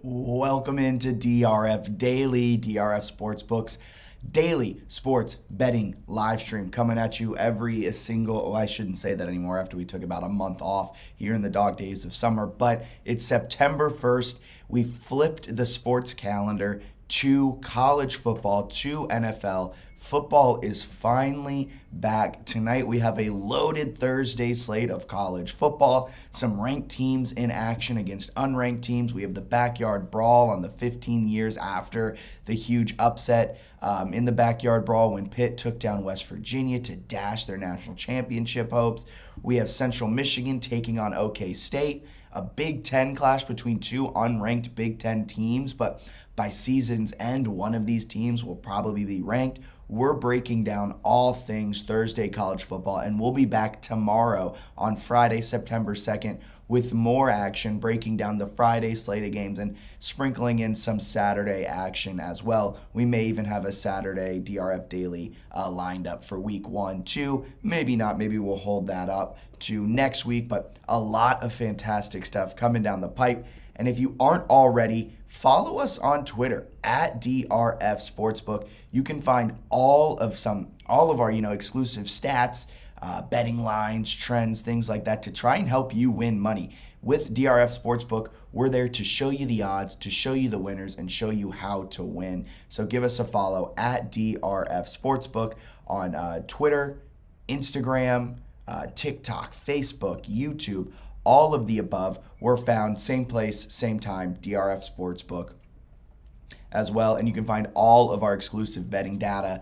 Welcome into DRF Daily, DRF Sportsbook's daily sports betting live stream, coming at you every single, I shouldn't say that anymore after we took about a month off here in the dog days of summer, but it's September 1st. We flipped the sports calendar to college football, to NFL. Football is finally back. Tonight we have a loaded Thursday slate of college football, some ranked teams in action against unranked teams. We have the backyard brawl on the 15 years after the huge upset in the backyard brawl when Pitt took down West Virginia to dash their national championship hopes. We have Central Michigan taking on OK State, a Big Ten clash between two unranked Big Ten teams, but by season's end, one of these teams will probably be ranked. We're breaking down all things Thursday college football, and we'll be back tomorrow on Friday, September 2nd, with more action, breaking down the Friday slate of games and sprinkling in some Saturday action as well. We may even have a Saturday DRF Daily lined up for week 1, 2. Maybe not. Maybe we'll hold that up to next week, but a lot of fantastic stuff coming down the pipe. And if you aren't already, follow us on Twitter at DRF Sportsbook. You can find all of our exclusive stats, betting lines, trends, things like that to try and help you win money. With DRF Sportsbook, we're there to show you the odds, to show you the winners, and show you how to win. So give us a follow at DRF Sportsbook on Twitter, Instagram, TikTok, Facebook, YouTube. All of the above. We're found same place, same time, DRF Sportsbook as well. And you can find all of our exclusive betting data,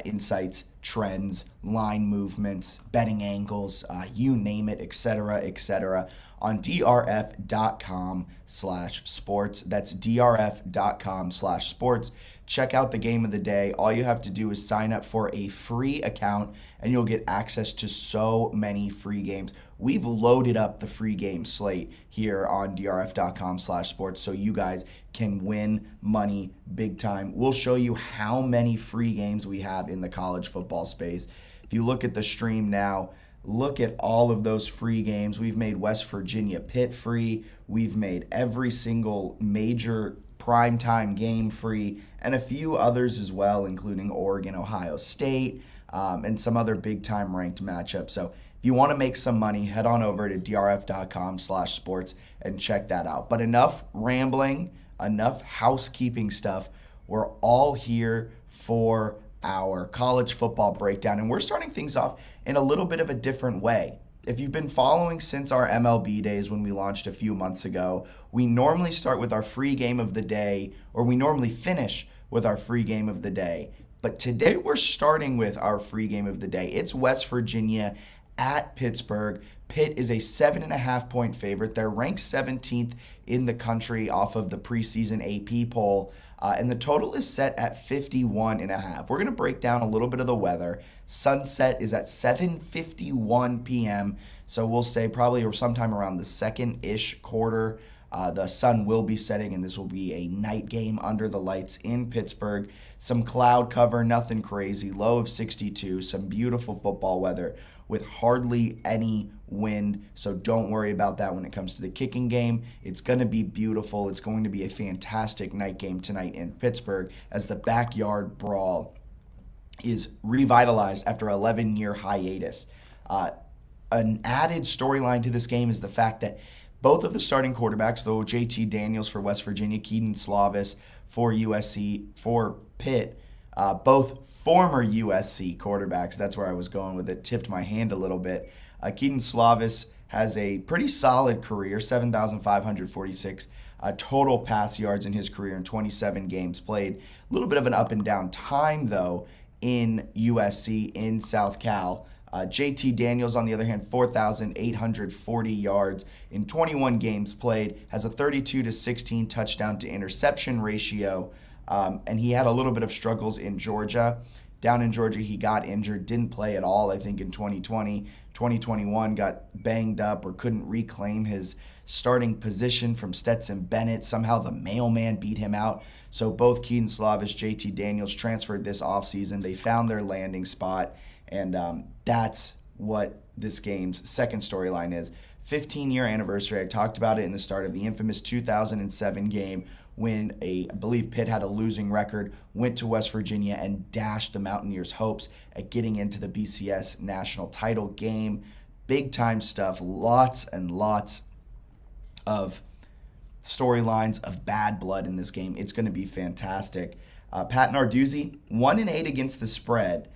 insights, trends, line movements, betting angles, you name it, etc., on drf.com/sports. That's drf.com/sports. Check out the game of the day. All you have to do is sign up for a free account and you'll get access to so many free games. We've loaded up the free game slate here on drf.com/sports so you guys can win money big time. We'll show you how many free games we have in the college football space. If you look at the stream now, look at all of those free games. We've made West Virginia Pitt free. We've made every single major primetime game free, and a few others as well, including Oregon, Ohio State, and some other big-time ranked matchups. So if you want to make some money, head on over to drf.com/sports and check that out. But enough rambling, enough housekeeping stuff. We're all here for our college football breakdown, and we're starting things off in a little bit of a different way. If you've been following since our MLB days when we launched a few months ago, we normally start with our free game of the day, or we normally finish with our free game of the day. But today we're starting with our free game of the day. It's West Virginia at Pittsburgh. Pitt is a 7.5-point favorite. They're ranked 17th in the country off of the preseason AP poll. And the total is set at 51.5. We're going to break down a little bit of the weather. Sunset is at 7:51 p.m. So we'll say probably sometime around the second-ish quarter. The sun will be setting, and this will be a night game under the lights in Pittsburgh. Some cloud cover, nothing crazy. Low of 62. Some beautiful football weather with hardly any wind, so don't worry about that when it comes to the kicking game. It's going to be beautiful. It's going to be a fantastic night game tonight in Pittsburgh as the backyard brawl is revitalized after an 11-year hiatus. An added storyline to this game is the fact that both of the starting quarterbacks, though JT Daniels for West Virginia, Keaton Slovis for USC, for Pitt, both former USC quarterbacks. That's where I was going with it. Tipped my hand a little bit. Keaton Slovis has a pretty solid career, 7,546 total pass yards in his career in 27 games played. A little bit of an up and down time, though, in USC, in South Cal. JT Daniels, on the other hand, 4,840 yards in 21 games played, has a 32-16 touchdown to interception ratio, and he had a little bit of struggles in Georgia. Down in Georgia, he got injured, didn't play at all, I think, in 2020. 2021 got banged up or couldn't reclaim his starting position from Stetson Bennett. Somehow the mailman beat him out. So both Keaton Slovis, JT Daniels transferred this offseason. They found their landing spot, and that's what this game's second storyline is. 15-year anniversary. I talked about it in the start of the infamous 2007 game when I believe Pitt had a losing record, went to West Virginia and dashed the Mountaineers' hopes at getting into the BCS national title game. Big time stuff, lots and lots of storylines of bad blood in this game. It's going to be fantastic. Pat Narduzzi, 1-8 against the spread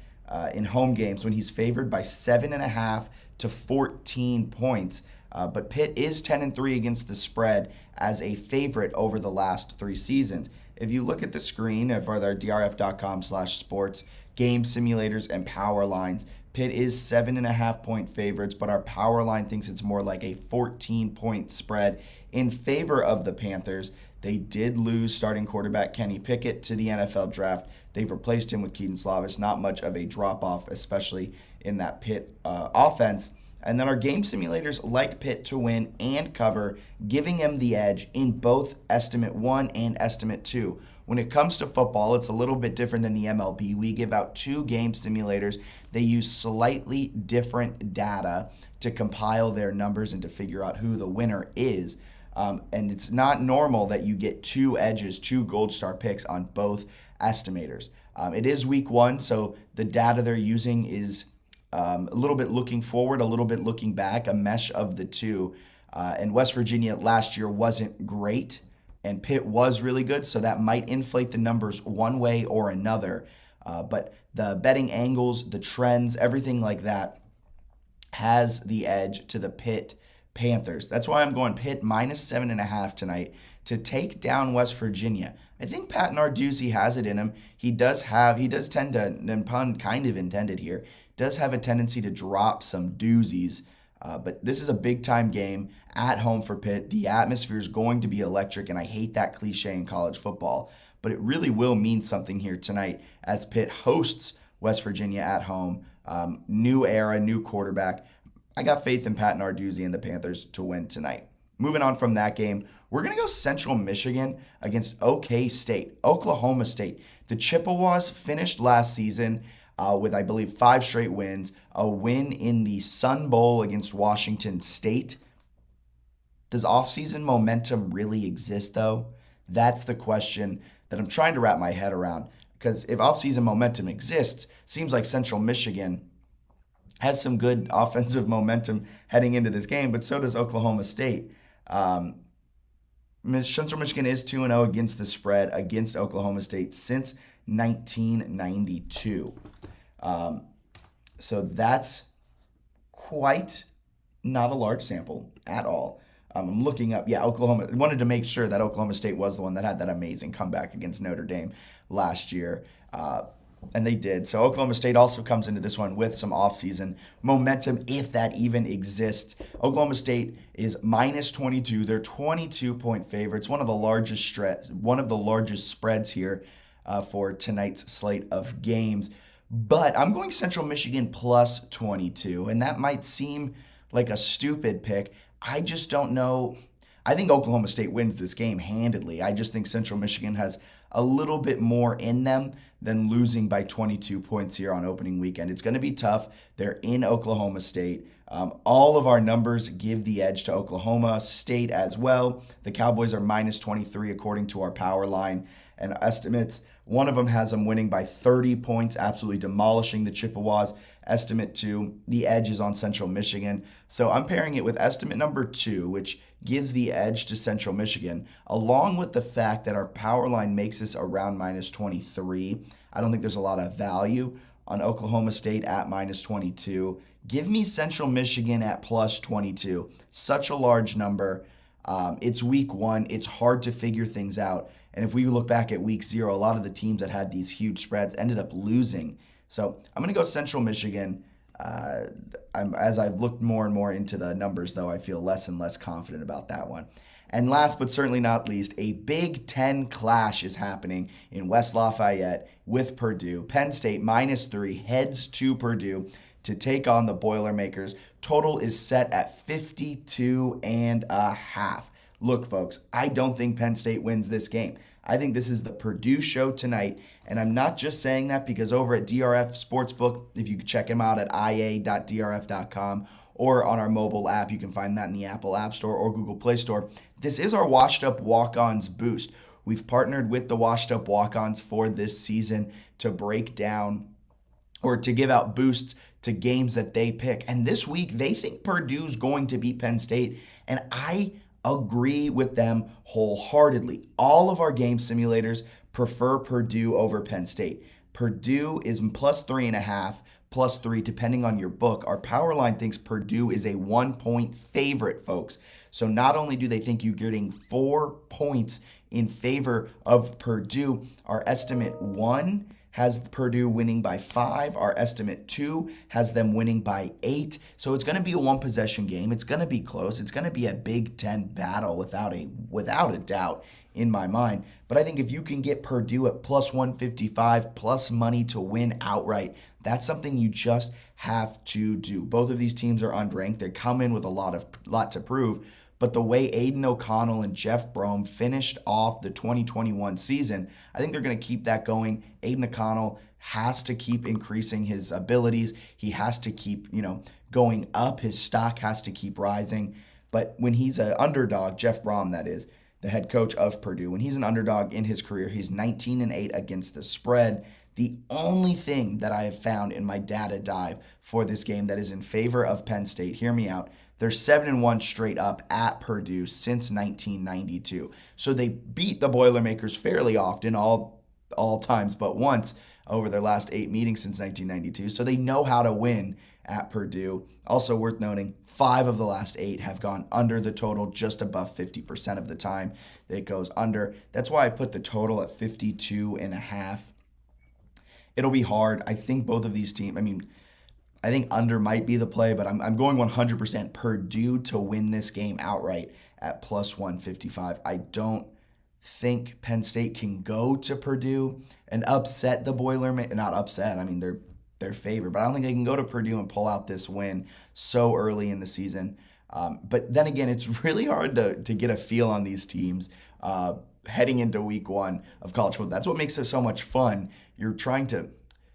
in home games when he's favored by 7.5 to 14 points. But Pitt is 10-3 against the spread as a favorite over the last 3 seasons. If you look at the screen of our drf.com/sports, game simulators and power lines, Pitt is 7.5-point favorites, but our power line thinks it's more like a 14-point spread in favor of the Panthers. They did lose starting quarterback Kenny Pickett to the NFL draft. They've replaced him with Keaton Slavis. Not much of a drop-off, especially in that Pitt offense. And then our game simulators like Pitt to win and cover, giving them the edge in both Estimate 1 and Estimate 2. When it comes to football, it's a little bit different than the MLB. We give out 2 game simulators. They use slightly different data to compile their numbers and to figure out who the winner is. And it's not normal that you get 2 edges, 2 gold star picks on both estimators. It is week 1, so the data they're using is a little bit looking forward, a little bit looking back, a mesh of the 2. And West Virginia last year wasn't great, and Pitt was really good, so that might inflate the numbers one way or another. But the betting angles, the trends, everything like that has the edge to the Pitt Panthers. That's why I'm going Pitt minus 7.5 tonight to take down West Virginia. I think Pat Narduzzi has it in him. He does tend to, and pun kind of intended here, does have a tendency to drop some doozies. But this is a big-time game at home for Pitt. The atmosphere is going to be electric, and I hate that cliche in college football, but it really will mean something here tonight as Pitt hosts West Virginia at home. New era, new quarterback. I got faith in Pat Narduzzi and the Panthers to win tonight. Moving on from that game, we're going to go Central Michigan against Oklahoma State. The Chippewas finished last season with, I believe, 5 straight wins, a win in the Sun Bowl against Washington State. Does offseason momentum really exist, though? That's the question that I'm trying to wrap my head around. Because if offseason momentum exists, seems like Central Michigan has some good offensive momentum heading into this game, but so does Oklahoma State. Central Michigan is 2-0 against the spread against Oklahoma State since 1992. So that's quite not a large sample at all. I'm looking up, Oklahoma. I wanted to make sure that Oklahoma State was the one that had that amazing comeback against Notre Dame last year. And they did. So Oklahoma State also comes into this one with some offseason momentum, if that even exists. Oklahoma State is minus 22. They're 22-point favorites. One of the largest spreads here for tonight's slate of games. But I'm going Central Michigan plus 22, and that might seem like a stupid pick. I just don't know. I think Oklahoma State wins this game handedly. I just think Central Michigan has a little bit more in them than losing by 22 points here on opening weekend. It's going to be tough. They're in Oklahoma State. All of our numbers give the edge to Oklahoma State as well. The Cowboys are minus 23 according to our power line and estimates. One of them has them winning by 30 points, absolutely demolishing the Chippewas. Estimate 2, the edge is on Central Michigan. So I'm pairing it with estimate number 2, which gives the edge to Central Michigan, along with the fact that our power line makes this around minus 23. I don't think there's a lot of value on Oklahoma State at minus 22. Give me Central Michigan at plus 22. Such a large number. It's week 1. It's hard to figure things out. And if we look back at week 0, a lot of the teams that had these huge spreads ended up losing. So I'm going to go Central Michigan. As I've looked more and more into the numbers, though, I feel less and less confident about that one. And last but certainly not least, a Big Ten clash is happening in West Lafayette with Purdue. Penn State minus 3 heads to Purdue to take on the Boilermakers. Total is set at 52.5. Look, folks, I don't think Penn State wins this game. I think this is the Purdue show tonight, and I'm not just saying that because over at DRF Sportsbook, if you check them out at ia.drf.com or on our mobile app. You can find that in the Apple App Store or Google Play Store. This is our Washed Up Walk-Ons boost. We've partnered with the Washed Up Walk-Ons for this season to break down or to give out boosts to games that they pick. And this week, they think Purdue's going to beat Penn State. And I agree with them wholeheartedly. All of our game simulators prefer Purdue over Penn State. Purdue is plus 3.5, plus 3, depending on your book. Our power line thinks Purdue is a 1-point favorite, folks. So not only do they think you're getting 4 points in favor of Purdue, our estimate 1 has Purdue winning by 5. Our estimate 2 has them winning by 8. So it's going to be a one-possession game. It's going to be close. It's going to be a Big Ten battle without a doubt in my mind. But I think if you can get Purdue at plus 155, plus money to win outright, that's something you just have to do. Both of these teams are unranked. They come in with a lot to prove. But the way Aiden O'Connell and Jeff Brom finished off the 2021 season, I think they're going to keep that going. Aiden O'Connell has to keep increasing his abilities. He has to keep, going up. His stock has to keep rising. But when he's an underdog, Jeff Brom, that is, the head coach of Purdue, when he's an underdog in his career, he's 19-8 against the spread. The only thing that I have found in my data dive for this game that is in favor of Penn State, hear me out, they're 7-1 straight up at Purdue since 1992. So they beat the Boilermakers fairly often, all times but once over their last 8 meetings since 1992. So they know how to win at Purdue. Also worth noting, 5 of the last 8 have gone under the total, just above 50% of the time it goes under. That's why I put the total at 52.5. It'll be hard. I think both of these teams, I think under might be the play, but I'm going 100% Purdue to win this game outright at plus 155. I don't think Penn State can go to Purdue and upset the Boilermakers. Not upset, they're favored, but I don't think they can go to Purdue and pull out this win so early in the season. But then again, it's really hard to get a feel on these teams heading into week 1 of college football. That's what makes it so much fun. You're trying to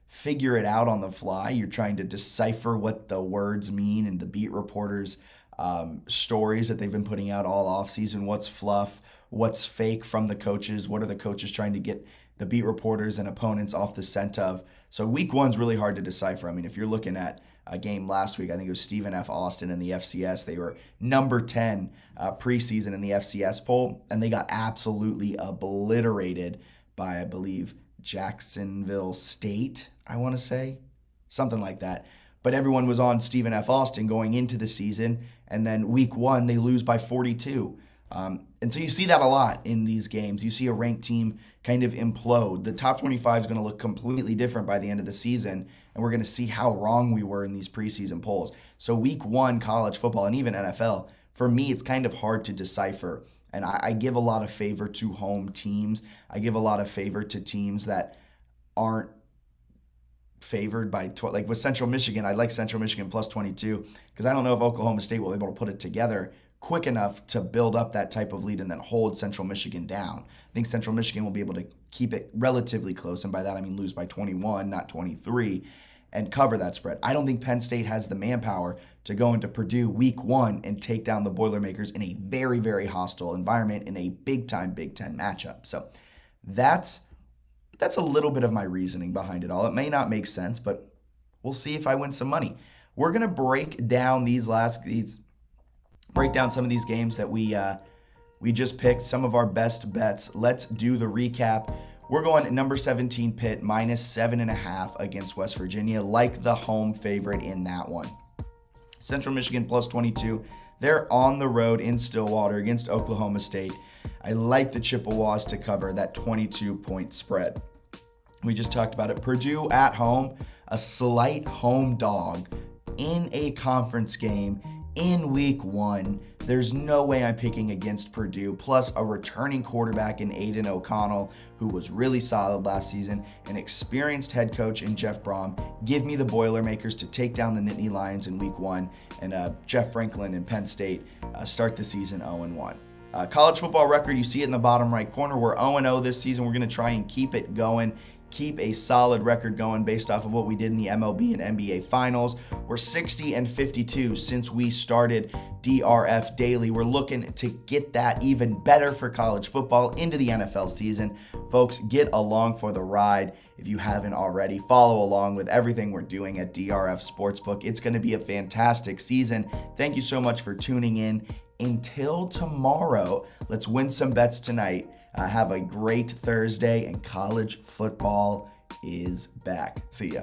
figure it out on the fly. You're trying to decipher what the words mean and the beat reporters' stories that they've been putting out all offseason. What's fluff? What's fake from the coaches? What are the coaches trying to get the beat reporters and opponents off the scent of? So week 1's really hard to decipher. If you're looking at a game last week, I think it was Stephen F. Austin in the FCS. They were number 10 preseason in the FCS poll, and they got absolutely obliterated by, I believe, Jacksonville State, I want to say, something like that. But everyone was on Stephen F. Austin going into the season, and then week 1, they lose by 42. And so you see that a lot in these games. You see a ranked team kind of implode. The top 25 is going to look completely different by the end of the season, and we're going to see how wrong we were in these preseason polls. So week 1, college football, and even NFL, for me, it's kind of hard to decipher. And I give a lot of favor to home teams. I give a lot of favor to teams that aren't favored by, like with Central Michigan. I like Central Michigan plus 22 because I don't know if Oklahoma State will be able to put it together quick enough to build up that type of lead and then hold Central Michigan down. I think Central Michigan will be able to keep it relatively close, and by that I mean lose by 21, not 23, and cover that spread. I don't think Penn State has the manpower to go into Purdue week 1 and take down the Boilermakers in a very, very hostile environment in a big-time Big Ten matchup. So that's a little bit of my reasoning behind it all. It may not make sense, but we'll see if I win some money. We're going to break down some of these games that we just picked, some of our best bets. Let's do the recap. We're going at number 17 Pitt minus 7.5 against West Virginia, like the home favorite in that one. Central Michigan plus 22. They're on the road in Stillwater against Oklahoma State. I like the Chippewas to cover that 22-point spread. We just talked about it. Purdue at home, a slight home dog in a conference game in week 1. There's no way I'm picking against Purdue, plus a returning quarterback in Aiden O'Connell, who was really solid last season, an experienced head coach in Jeff Brom. Give me the Boilermakers to take down the Nittany Lions in week 1, and Jeff Franklin and Penn State start the season 0-1. College football record, you see it in the bottom right corner. We're 0-0 this season. We're going to try and keep it going. keep a solid record going based off of what we did in the MLB and NBA finals. We're 60-52 since we started DRF Daily. We're looking to get that even better for college football into the NFL season. Folks, get along for the ride. If you haven't already, follow along with everything we're doing at DRF Sportsbook. It's going to be a fantastic season. Thank you so much for tuning in. Until tomorrow, let's win some bets tonight. Have a great Thursday, and college football is back. See ya.